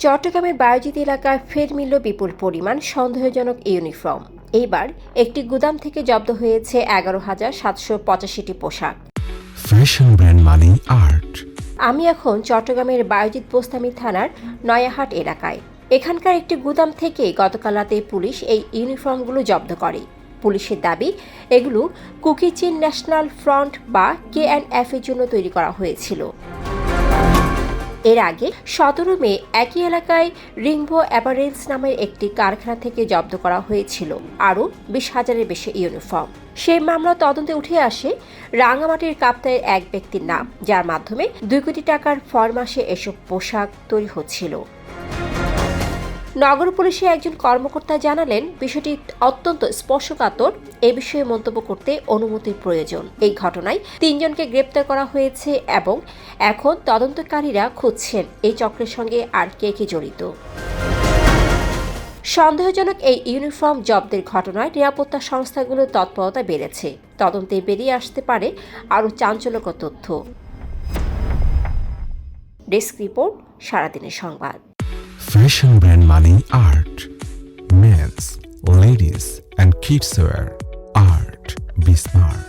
চট্টগ্রামের বায়েজিদ এলাকায় ফের মিলল বিপুল পরিমাণ সন্দেহজনক ইউনিফর্ম। এইবার একটি গুদাম থেকে জব্দ হয়েছে 11,785টি পোশাক। ফ্যাশন ব্র্যান্ড মানে আর্ট। আমি এখন চট্টগ্রামের বায়েজিদ বোস্তামি থানার নয়াহাট এলাকায়। এখানকার একটি গুদাম থেকে গতকাল রাতে পুলিশ এই ইউনিফর্মগুলো জব্দ করে। পুলিশের দাবি, এগুলো কুকিচিন ন্যাশনাল ফ্রন্ট বা KNF এর জন্য তৈরি করা হয়েছিল। এর আগে 17 মে একই এলাকায় রিংবো অ্যাপারেলস নামের একটি কারখানা থেকে জব্দ করা হয়েছিল আরও 20,000-এর বেশি ইউনিফর্ম। সেই মামলা তদন্তে উঠে আসে রাঙামাটির কাপ্তাইয়ের এক ব্যক্তির নাম, যার মাধ্যমে 2 কোটি টাকার ফরমাশে এসব পোশাক তৈরি হচ্ছিল। নগর পুলিশের একজন কর্মকর্তা জানালেন, বিষয়টি অত্যন্ত স্পর্শকাতর। এ বিষয়ে মন্তব্য করতে অনুমতির প্রয়োজন। এই ঘটনায় 3 জনকে গ্রেপ্তার করা হয়েছে এবং এখন তদন্তকারীরা খুঁজছেন এই চক্রের সঙ্গে আর কে কে জড়িত। সন্দেহজনক এই ইউনিফর্ম জব্দের ঘটনায় নিরাপত্তা সংস্থাগুলোর তৎপরতা বেড়েছে। তদন্তে বেরিয়ে আসতে পারে আরও চাঞ্চল্যকর তথ্য। ডেস্ক রিপোর্ট, সারাদিনের সংবাদ। ফ্যাশন ব্র্যান্ড মানে art. Mens, ladies and kids wear. Art be smart.